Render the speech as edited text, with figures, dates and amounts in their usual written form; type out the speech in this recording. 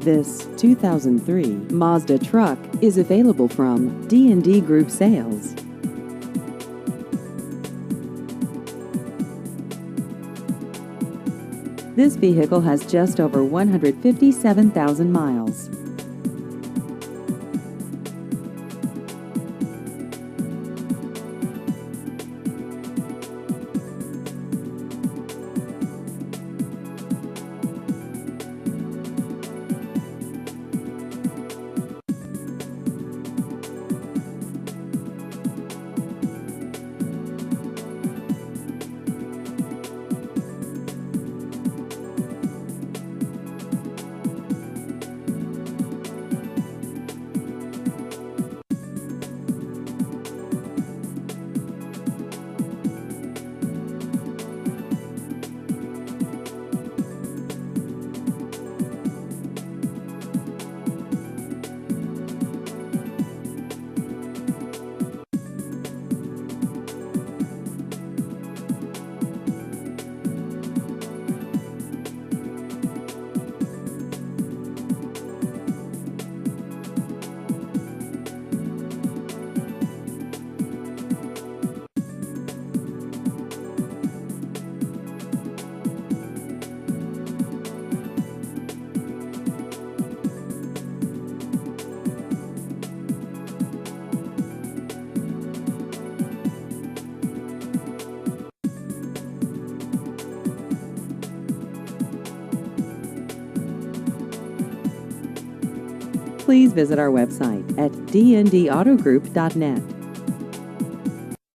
This 2003 Mazda truck is available from D&D Group Sales. This vehicle has just over 157,000 miles. Please visit our website at dndautogroup.net.